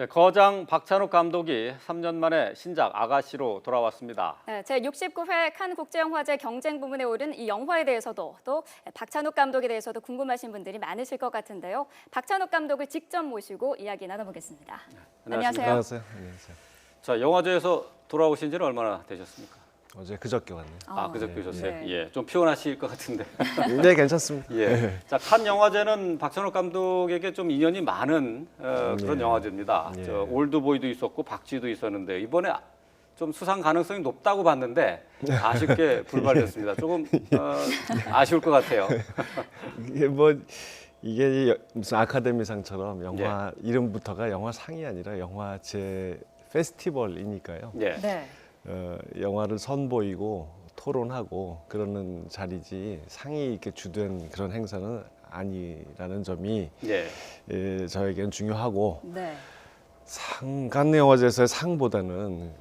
네, 거장 박찬욱 감독이 3년 만에 신작 아가씨로 돌아왔습니다. 네, 제69회 칸 국제영화제 경쟁 부문에 오른 이 영화에 대해서도 또 박찬욱 감독에 대해서도 궁금하신 분들이 많으실 것 같은데요. 박찬욱 감독을 직접 모시고 이야기 나눠보겠습니다. 안녕하세요. 안녕하세요. 자, 영화제에서 돌아오신 지는 얼마나 되셨습니까? 어제 그저께 왔네요. 그저께 오셨어요? 네. 예, 좀 피곤하실 것 같은데. 네, 괜찮습니다. 예. 자, 칸 영화제는 박찬욱 감독에게 좀 인연이 많은 그런 예. 영화제입니다. 예. 저 올드보이도 있었고 박쥐도 있었는데 이번에 좀 수상 가능성이 높다고 봤는데 아쉽게 불발됐습니다. 조금 아쉬울 것 같아요. 이게 이게 무슨 아카데미상처럼 영화 이름부터가 영화상이 아니라 영화제 페스티벌이니까요. 예. 네. 영화를 선보이고 토론하고 그러는 자리지 상이 이렇게 주된 그런 행사는 아니라는 점이 저에게는 중요하고 네. 칸 영화제에서의 상보다는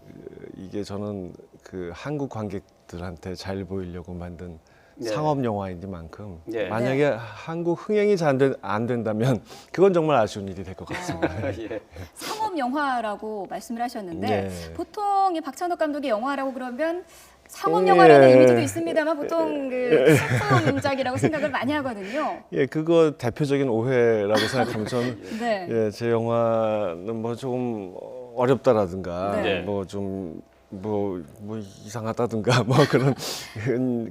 이게 저는 그 한국 관객들한테 잘 보이려고 만든 상업 영화이니만큼 만약에 한국 흥행이 잘 안 된다면 그건 정말 아쉬운 일이 될 것 같습니다. 예. 상업 영화라고 말씀을 하셨는데 네. 보통 이 박찬욱 감독의 영화라고 그러면 상업 영화라는 이미지도 있습니다.만 보통 그 슬픔작이라고 생각을 많이 하거든요. 예, 그거 대표적인 오해라고 생각하면 저는 네. 제 영화는 조금 어렵다라든가 네. 뭐 이상하다든가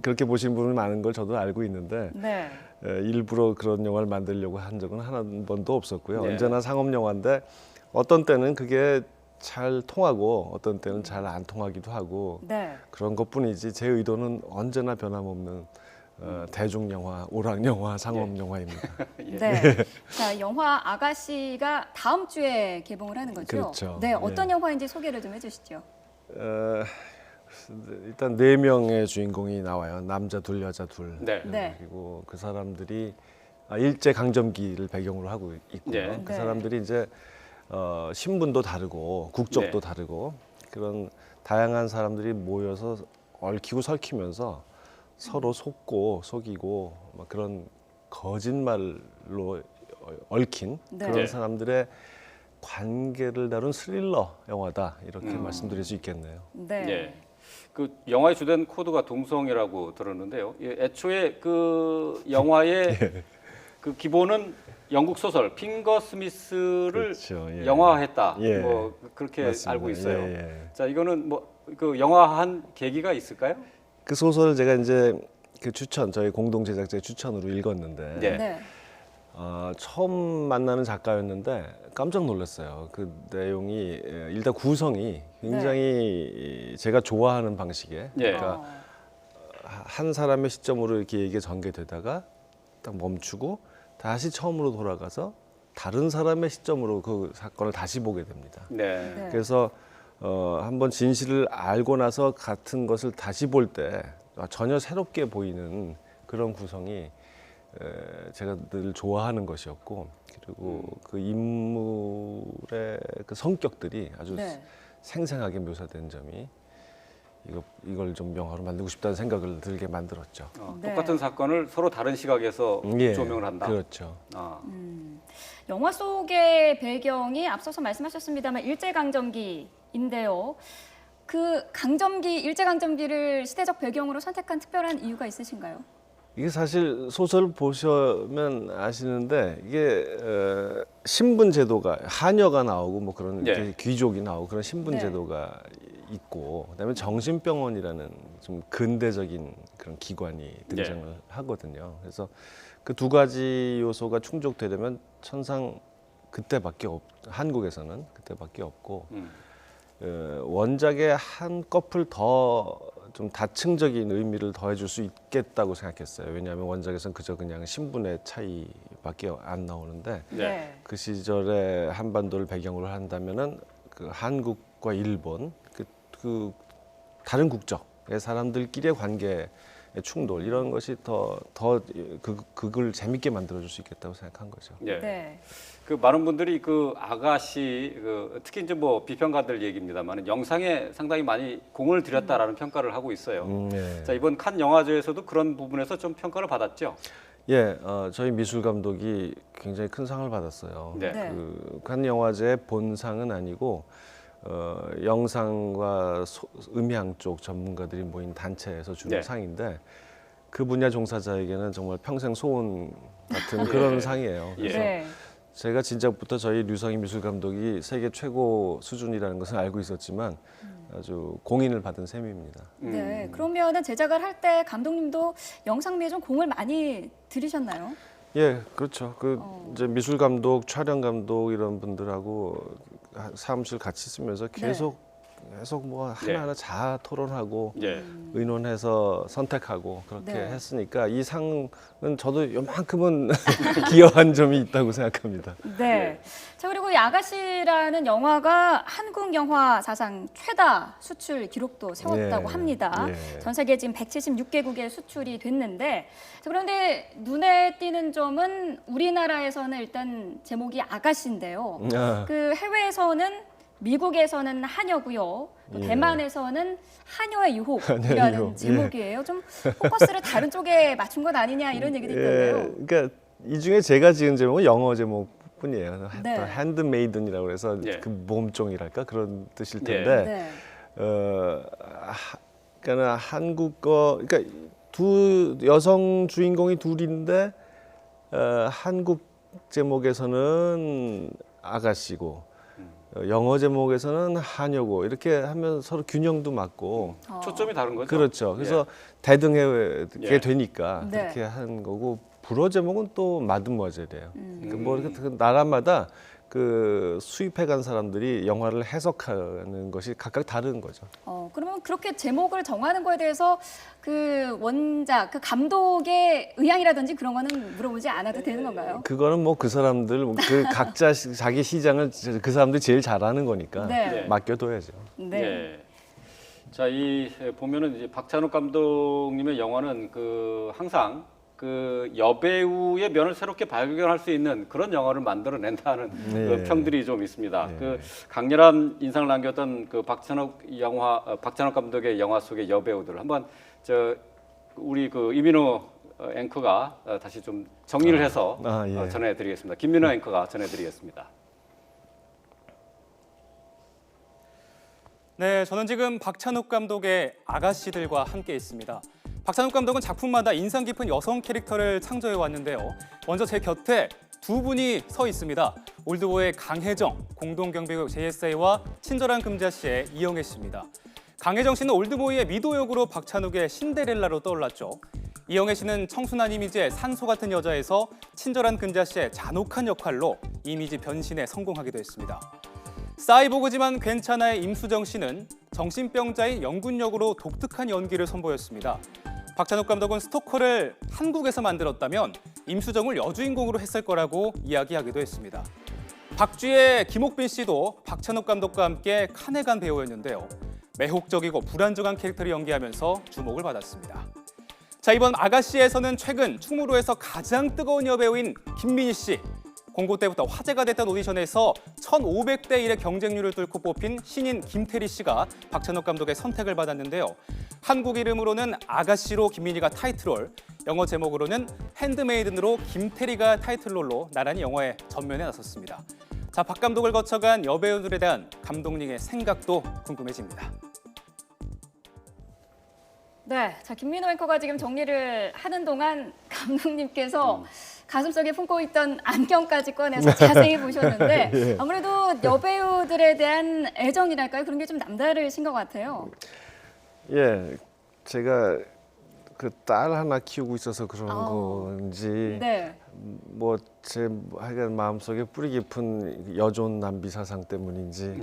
그렇게 보시는 분이 많은 걸 저도 알고 있는데 네. 일부러 그런 영화를 만들려고 한 적은 한 번도 없었고요. 네. 언제나 상업 영화인데 어떤 때는 그게 잘 통하고 어떤 때는 잘 안 통하기도 하고 네. 그런 것뿐이지 제 의도는 언제나 변함없는 대중 영화, 오락 영화, 상업 영화입니다. 네. 자, 영화 아가씨가 다음 주에 개봉을 하는 거죠? 그렇죠. 네. 어떤 영화인지 소개를 좀 해주시죠. 일단 4명의 주인공이 나와요. 남자 둘, 여자 둘. 네. 네. 그리고 그 사람들이 일제 강점기를 배경으로 하고 있고요. 네. 그 네. 사람들이 이제 신분도 다르고 국적도 다르고 그런 다양한 사람들이 모여서 얽히고 설키면서 서로 속이고 막 그런 거짓말로 얽힌 그런 사람들의 관계를 다룬 스릴러 영화다 이렇게 말씀드릴 수 있겠네요. 네. 예. 그 영화의 주된 코드가 동성애라고 들었는데요. 애초에 그 영화의 그 기본은 영국 소설 핑거 스미스를 그렇죠. 예. 영화화했다. 예. 뭐 그렇게 맞습니다. 알고 있어요. 예. 자, 이거는 그 영화한 계기가 있을까요? 그 소설을 제가 이제 저희 공동 제작자의 추천으로 읽었는데 네. 처음 만나는 작가였는데 깜짝 놀랐어요. 그 내용이 일단 구성이 굉장히 제가 좋아하는 방식의 그러니까 한 사람의 시점으로 이렇게 얘기가 전개되다가 딱 멈추고 다시 처음으로 돌아가서 다른 사람의 시점으로 그 사건을 다시 보게 됩니다. 네. 네. 그래서 한번 진실을 알고 나서 같은 것을 다시 볼 때 전혀 새롭게 보이는 그런 구성이 제가 늘 좋아하는 것이었고 그리고 그 인물의 그 성격들이 아주 생생하게 묘사된 점이 이걸 좀 영화로 만들고 싶다는 생각을 들게 만들었죠. 똑같은 사건을 서로 다른 시각에서 조명을 한다. 그렇죠. 영화 속의 배경이 앞서서 말씀하셨습니다만 일제강점기인데요. 그 일제강점기를 시대적 배경으로 선택한 특별한 이유가 있으신가요? 이게 사실 소설 보시면 아시는데 이게 신분 제도가 한여가 나오고 뭐 그런 귀족이 나오고 그런 신분 제도가 있고 그다음에 정신병원이라는 좀 근대적인 그런 기관이 등장을 하거든요. 그래서 그 두 가지 요소가 충족되려면 천상 한국에서는 그때밖에 없고 원작에 한꺼풀 더 좀 다층적인 의미를 더해줄 수 있겠다고 생각했어요. 왜냐하면 원작에서는 그저 그냥 신분의 차이밖에 안 나오는데 그 시절에 한반도를 배경으로 한다면은 그 한국과 일본 그 다른 국적의 사람들끼리의 관계 충돌 이런 것이 더 그걸 재밌게 만들어줄 수 있겠다고 생각한 거죠. 네. 그 많은 분들이 그 아가씨 특히 이제 뭐 비평가들 얘기입니다만 영상에 상당히 많이 공을 들였다라는 평가를 하고 있어요. 자, 이번 칸 영화제에서도 그런 부분에서 좀 평가를 받았죠. 예, 저희 미술 감독이 굉장히 큰 상을 받았어요. 네. 네. 그 칸 영화제 본상은 아니고 영상과 음향 쪽 전문가들이 모인 단체에서 주는 네. 상인데 그 분야 종사자에게는 정말 평생 소원 같은 그런 상이에요. 예. 그래서 네. 제가 진작부터 저희 류성희 미술 감독이 세계 최고 수준이라는 것을 알고 있었지만 아주 공인을 받은 셈입니다. 네. 그러면은 제작을 할 때 감독님도 영상미에 좀 공을 많이 들이셨나요? 예, 그렇죠. 이제 미술 감독, 촬영 감독 이런 분들하고 사무실 같이 쓰면서 계속 뭐 하나하나 자아 토론하고 예. 의논해서 선택하고 그렇게 네. 했으니까 이 상은 저도 요만큼은 기여한 점이 있다고 생각합니다. 네. 자, 그리고 이 아가씨라는 영화가 한국 영화 사상 최다 수출 기록도 세웠다고 예, 합니다. 예. 전 세계 지금 176개국에 수출이 됐는데, 자, 그런데 눈에 띄는 점은 우리나라에서는 일단 제목이 아가씨인데요. 아, 그 해외에서는 미국에서는 하녀고요. 또 예. 대만에서는 하녀의 하녀의 유혹이라는 유혹, 제목이에요. 좀 포커스를 다른 쪽에 맞춘 것 아니냐 이런 얘기도 있던데요. 그러니까 이 중에 제가 지은 제목은 영어 제목뿐이에요. 네. 핸드메이든이라고 해서 예. 그 몸종이랄까 그런 뜻일 예. 텐데 네. 그러니까 한국어 그러니까 두 여성 주인공이 둘인데 한국 제목에서는 아가씨고 영어 제목에서는 하녀고 이렇게 하면 서로 균형도 맞고 초점이 다른 거죠. 그렇죠. 그래서 대등하게 예. 되니까 네. 그렇게 한 거고 불어 제목은 또 마드모아젤이에요. 뭐 이렇게 그 나라마다 그 수입해간 사람들이 영화를 해석하는 것이 각각 다른 거죠. 그러면 그렇게 제목을 정하는 거에 대해서 그 원작, 그 감독의 의향이라든지 그런 거는 물어보지 않아도 되는 건가요? 그거는 뭐 그 사람들 그 각자 자기 시장을 그 사람들이 제일 잘하는 거니까 네. 맡겨둬야죠. 네. 예. 자, 이 보면은 이제 박찬욱 감독님의 영화는 그 항상 그 여배우의 면을 새롭게 발견할 수 있는 그런 영화를 만들어낸다는 네. 그 평들이 좀 있습니다. 네. 그 강렬한 인상을 남겼던 그 박찬욱 감독의 영화 속의 여배우들을 한번 우리 그 이민호 앵커가 다시 좀 정리를 해서 예. 전해드리겠습니다. 김민호 앵커가 전해드리겠습니다. 네, 저는 지금 박찬욱 감독의 아가씨들과 함께 있습니다. 박찬욱 감독은 작품마다 인상 깊은 여성 캐릭터를 창조해 왔는데요. 먼저 제 곁에 두 분이 서 있습니다. 올드보이의 강혜정, 공동경비국 JSA와 친절한 금자씨의 이영애 씨입니다. 강혜정 씨는 올드보이의 미도 역으로 박찬욱의 신데렐라로 떠올랐죠. 이영애 씨는 청순한 이미지의 산소 같은 여자에서 친절한 금자씨의 잔혹한 역할로 이미지 변신에 성공하기도 했습니다. 사이보그지만 괜찮아의 임수정 씨는 정신병자인 영군 역으로 독특한 연기를 선보였습니다. 박찬욱 감독은 스토커를 한국에서 만들었다면 임수정을 여주인공으로 했을 거라고 이야기하기도 했습니다. 박쥐의 김옥빈 씨도 박찬욱 감독과 함께 칸에 간 배우였는데요. 매혹적이고 불안정한 캐릭터를 연기하면서 주목을 받았습니다. 자, 이번 아가씨에서는 최근 충무로에서 가장 뜨거운 여배우인 김민희 씨, 공고 때부터 화제가 됐던 오디션에서 1,500대 1의 경쟁률을 뚫고 뽑힌 신인 김태리 씨가 박찬욱 감독의 선택을 받았는데요. 한국 이름으로는 아가씨로 김민희가 타이틀롤, 영어 제목으로는 핸드메이든으로 김태리가 타이틀롤로 나란히 영화의 전면에 나섰습니다. 자, 박 감독을 거쳐간 여배우들에 대한 감독님의 생각도 궁금해집니다. 네, 자 김민호 앵커가 지금 정리를 하는 동안 감독님께서 가슴속에 품고 있던 안경까지 꺼내서 자세히 보셨는데 예. 아무래도 여배우들에 대한 애정이랄까요? 그런 게 좀 남다르신 것 같아요. 예, 제가 그 딸 하나 키우고 있어서 그런 건지 네. 뭐 제 하여간 마음속에 뿌리 깊은 여존 남비 사상 때문인지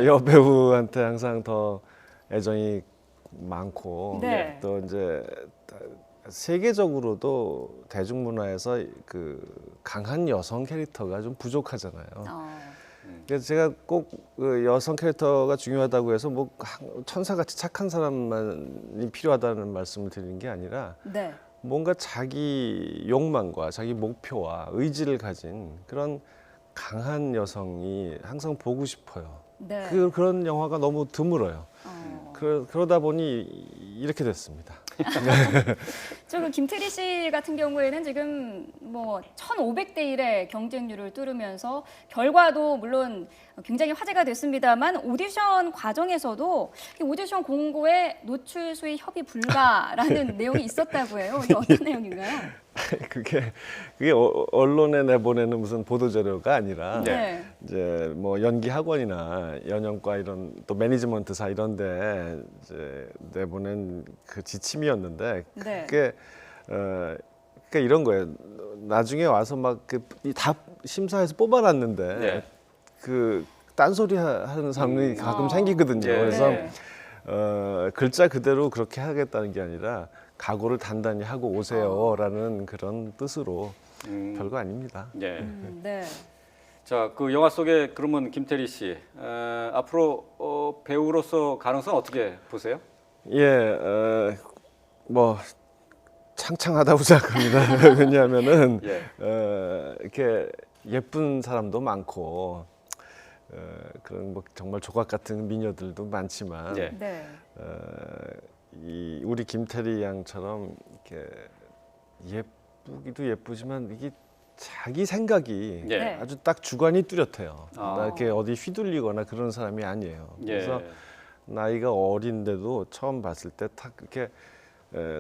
여배우한테 항상 더 애정이 많고 네. 또 이제 세계적으로도 대중문화에서 그 강한 여성 캐릭터가 좀 부족하잖아요. 그래서 제가 꼭 그 여성 캐릭터가 중요하다고 해서 뭐 천사같이 착한 사람만이 필요하다는 말씀을 드리는 게 아니라 네. 뭔가 자기 욕망과 자기 목표와 의지를 가진 그런 강한 여성이 항상 보고 싶어요. 네. 그런 영화가 너무 드물어요. 그러다 보니 이렇게 됐습니다. 조금 김태리 씨 같은 경우에는 지금 뭐 1,500대 1의 경쟁률을 뚫으면서 결과도 물론 굉장히 화제가 됐습니다만 오디션 과정에서도 이 오디션 공고에 노출 수의 협의 불가라는 내용이 있었다고 해요. 이게 어떤 내용인가요? 그게 언론에 내보내는 무슨 보도 자료가 아니라 네. 이제 뭐 연기 학원이나 연영과 이런 또 매니지먼트사 이런데 이제 내보낸 그 지침이었는데 네. 그게 그러니까 이런 거예요. 나중에 와서 막 그 다 심사해서 뽑아놨는데 네. 그 딴소리 하는 사람이 가끔 생기거든요. 네. 그래서 네. 글자 그대로 그렇게 하겠다는 게 아니라 각오를 단단히 하고 오세요라는 그런 뜻으로 별거 아닙니다. 네. 네. 자, 그 영화 속에 그러면 김태리 씨 앞으로 배우로서 가능성 어떻게 보세요? 예, 뭐 창창하다고 생각합니다. 왜냐하면은 예. 이렇게 예쁜 사람도 많고 그런 뭐 정말 조각 같은 미녀들도 많지만 예. 네. 이 우리 김태리 양처럼 이렇게 예쁘기도 예쁘지만 이게 자기 생각이 예. 아주 딱 주관이 뚜렷해요. 아. 나 이렇게 어디 휘둘리거나 그런 사람이 아니에요. 예. 그래서 나이가 어린데도 처음 봤을 때 딱 이렇게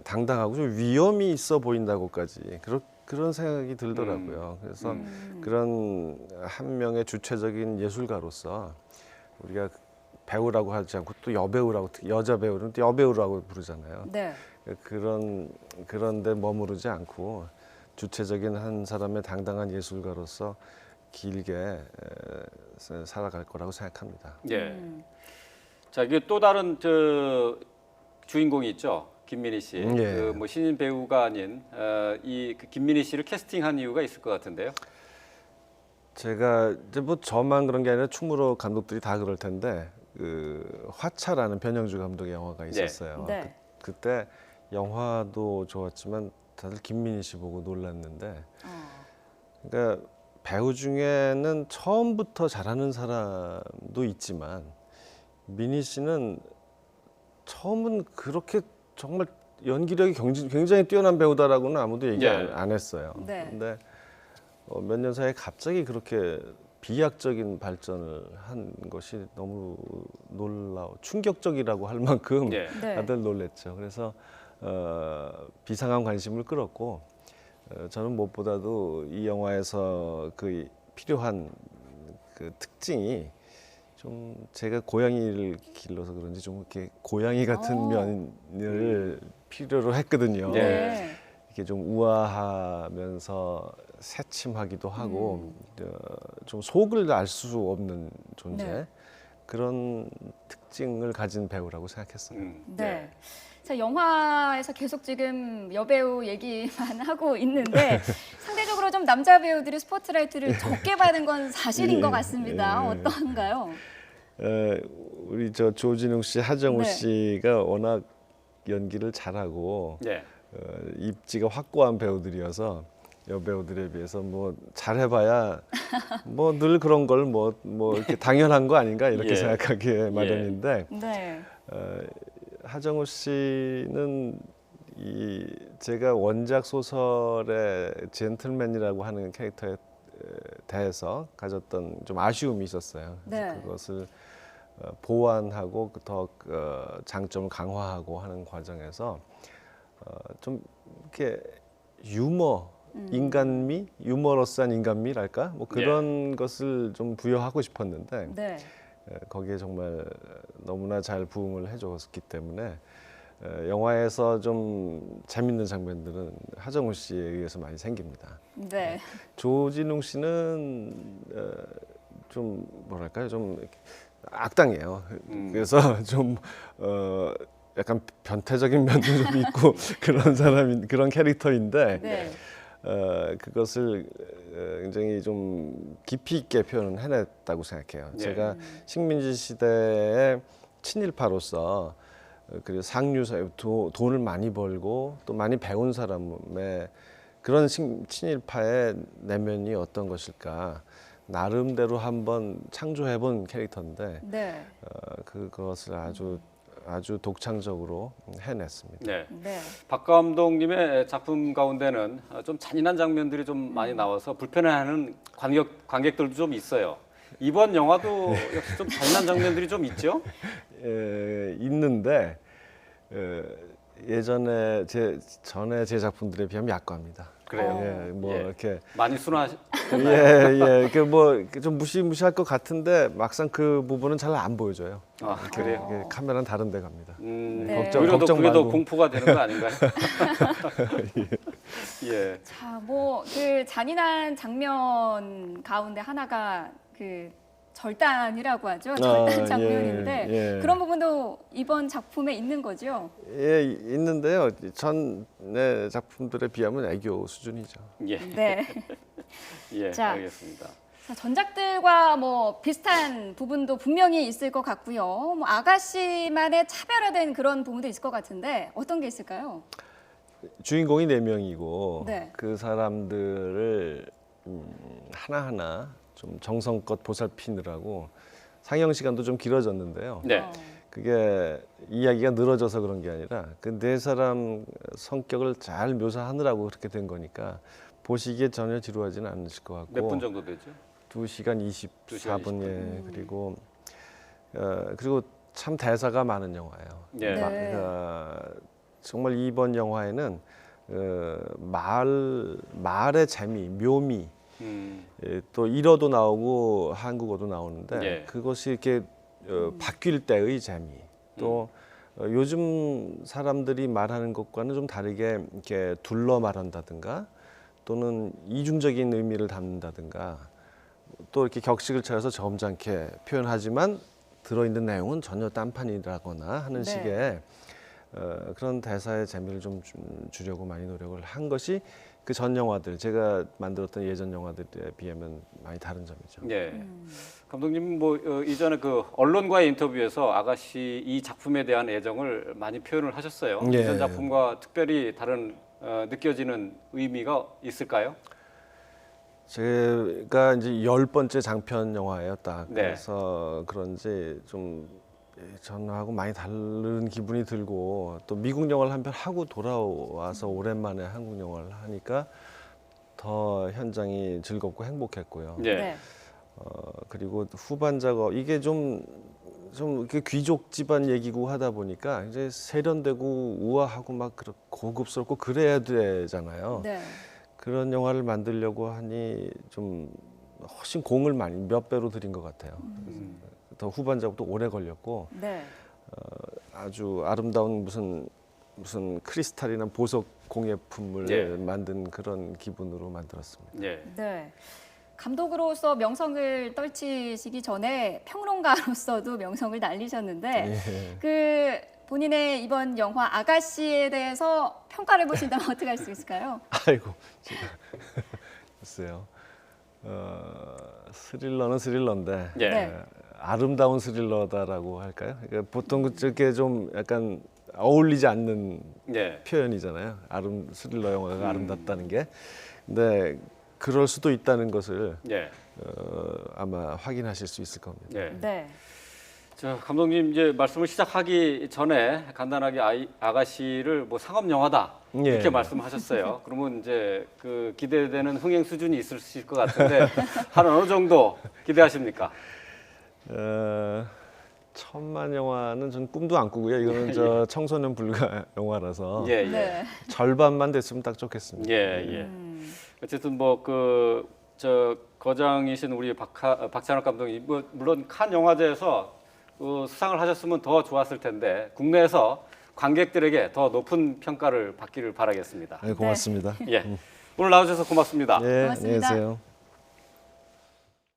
당당하고 좀 위험이 있어 보인다고까지 그런 생각이 들더라고요. 그래서 그런 한 명의 주체적인 예술가로서 우리가 배우라고 하지 않고 또 여배우라고 여자 배우는 또 여배우라고 부르잖아요. 네. 그런데 머무르지 않고 주체적인 한 사람의 당당한 예술가로서 길게 살아갈 거라고 생각합니다. 예. 자, 이게 또 다른 저 주인공이 있죠. 김민희 씨. 예. 그 뭐 신인 배우가 아닌 그 김민희 씨를 캐스팅한 이유가 있을 것 같은데요. 제가 이제 뭐 저만 그런 게 아니라 충무로 감독들이 다 그럴 텐데 그 화차라는 변영주 감독의 영화가 있었어요. 네. 그때 영화도 좋았지만 다들 김민희 씨 보고 놀랐는데 그러니까 배우 중에는 처음부터 잘하는 사람도 있지만 민희 씨는 처음은 그렇게 정말 연기력이 굉장히 뛰어난 배우다라고는 아무도 얘기 예. 안 했어요. 네. 근데 몇 년 사이에 갑자기 그렇게 비약적인 발전을 한 것이 너무 충격적이라고 할 만큼 예. 네. 다들 놀랬죠. 그래서 비상한 관심을 끌었고 저는 무엇보다도 이 영화에서 그 필요한 그 특징이 좀 제가 고양이를 길러서 그런지 좀 이렇게 고양이 같은 면을 필요로 했거든요. 네. 이렇게 좀 우아하면서 새침하기도 하고 좀 속을 알 수 없는 존재 네. 그런 특징을 가진 배우라고 생각했어요. 네. 자, 영화에서 계속 지금 여배우 얘기만 하고 있는데 상대적으로 좀 남자 배우들이 스포트라이트를 적게 받은 건 사실인 예, 것 같습니다. 예. 어떤가요? 우리 저 조진웅 씨, 하정우 네. 씨가 워낙 연기를 잘하고 예. 입지가 확고한 배우들이어서 여배우들에 비해서 뭐 잘해봐야 뭐 늘 그런 걸 뭐 이렇게 당연한 거 아닌가 이렇게 예. 생각하기에 마련인데 네. 하정우 씨는 제가 원작 소설의 젠틀맨이라고 하는 캐릭터에 대해서 가졌던 좀 아쉬움이 있었어요. 그래서 네. 그것을 보완하고 더 장점을 강화하고 하는 과정에서 좀 이렇게 인간미, 유머러스한 인간미랄까 뭐 그런 것을 좀 부여하고 싶었는데 네. 거기에 정말 너무나 잘 부응을 해줬기 때문에 영화에서 좀 재밌는 장면들은 하정우 씨에 의해서 많이 생깁니다. 네. 조진웅 씨는 좀 뭐랄까요, 좀 이렇게 악당이에요. 그래서 좀 약간 변태적인 면도 좀 있고 그런 캐릭터인데 네. 그것을 굉장히 좀 깊이 있게 표현을 해냈다고 생각해요. 예. 제가 식민지 시대의 친일파로서 그리고 상류사회 돈을 많이 벌고 또 많이 배운 사람의 그런 친일파의 내면이 어떤 것일까 나름대로 한번 창조해본 캐릭터인데 네. 그것을 아주 아주 독창적으로 해냈습니다. 네. 네. 박 감독님의 작품 가운데는 좀 잔인한 장면들이 좀 많이 나와서 불편해하는 관객들도 좀 있어요. 이번 영화도 역시 좀 잔인한 장면들이 좀 있죠? 있는데 예전에 전에 제 작품들에 비하면 약과합니다. 그래요? 예, 뭐 예. 이렇게 많이 순화하셨나요? 예, 그뭐좀 무시무시할 것 같은데 막상 그 부분은 잘 안 보여줘요. 아, 그래요? 이게 카메라는 다른 데 갑니다. 네. 오히려 더 걱정 그게 더 말고. 공포가 되는 거 아닌가요? 예. 자, 뭐 그 잔인한 장면 가운데 하나가 그 절단이라고 하죠. 절단 예, 장면인데 예. 그런 부분도 이번 작품에 있는 거죠. 예, 있는데요. 전의 작품들에 비하면 애교 수준이죠. 예. 네. 예. 자. 알겠습니다. 자, 전작들과 뭐 비슷한 부분도 분명히 있을 것 같고요. 뭐 아가씨만의 차별화된 그런 부분도 있을 것 같은데 어떤 게 있을까요? 주인공이 4명이고 네. 그 사람들을 하나하나 좀 정성껏 보살피느라고 상영 시간도 좀 길어졌는데요. 네. 그게 이야기가 늘어져서 그런 게 아니라 그 4사람 성격을 잘 묘사하느라고 그렇게 된 거니까 보시기에 전혀 지루하지는 않으실 것 같고 몇 분 정도 되죠? 2시간 2시간 24분 예 그리고 참 대사가 많은 영화예요. 예. 네. 정말 이번 영화에는 말의 재미, 묘미 또 일어도 나오고 한국어도 나오는데 예. 그것이 이렇게 바뀔 때의 재미 또 요즘 사람들이 말하는 것과는 좀 다르게 이렇게 둘러 말한다든가 또는 이중적인 의미를 담는다든가 또 이렇게 격식을 차려서 점잖게 표현하지만 들어있는 내용은 전혀 딴판이라거나 하는 네. 식의 그런 대사의 재미를 좀 주려고 많이 노력을 한 것이 그 전 영화들 제가 만들었던 예전 영화들에 비하면 많이 다른 점이죠. 예. 감독님 뭐 이전에 그 언론과의 인터뷰에서 아가씨 이 작품에 대한 애정을 많이 표현을 하셨어요. 예. 이전 작품과 특별히 다른 느껴지는 의미가 있을까요? 제가 이제 10번째 장편 영화예요, 딱. 네. 그래서 그런지 좀 전하고 많이 다른 기분이 들고 또 미국 영화를 한 편 하고 돌아와서 오랜만에 한국 영화를 하니까 더 현장이 즐겁고 행복했고요. 예. 네. 그리고 후반 작업 이게 좀 이렇게 귀족 집안 얘기고 하다 보니까 이제 세련되고 우아하고 막 고급스럽고 그래야 되잖아요. 네. 그런 영화를 만들려고 하니 좀 훨씬 공을 많이 몇 배로 들인 것 같아요. 더 후반 작업도 오래 걸렸고 네. 아주 아름다운 무슨 크리스탈이나 보석 공예품을 예. 만든 그런 기분으로 만들었습니다. 예. 네. 감독으로서 명성을 떨치시기 전에 평론가로서도 명성을 날리셨는데 예. 그 본인의 이번 영화 아가씨에 대해서 평가를 보신다면 어떻게 할 수 있을까요? 아이고 제가 글쎄요. 스릴러는 스릴러인데 예. 네. 아름다운 스릴러다라고 할까요? 그러니까 보통 저렇게 좀 약간 어울리지 않는 예. 표현이잖아요. 스릴러 영화가 아름답다는 게. 근데 그럴 수도 있다는 것을 예. 아마 확인하실 수 있을 겁니다. 예. 네. 자, 감독님 이제 말씀을 시작하기 전에 간단하게 아가씨를 뭐 상업 영화다 이렇게 예. 말씀하셨어요. 그러면 이제 그 기대되는 흥행 수준이 있을 것 같은데 한 어느 정도 기대하십니까? 1000만 영화는 전 꿈도 안 꾸고요. 이거는 저 청소년 불가 영화라서 예, 예. 네. 절반만 됐으면 딱 좋겠습니다. 예, 예. 어쨌든 뭐 그 저 거장이신 우리 박찬욱 감독님 뭐 물론 칸 영화제에서 수상을 하셨으면 더 좋았을 텐데 국내에서 관객들에게 더 높은 평가를 받기를 바라겠습니다. 네, 고맙습니다. 예. 오늘 나와주셔서 고맙습니다. 예, 고맙습니다. 안녕히 계세요.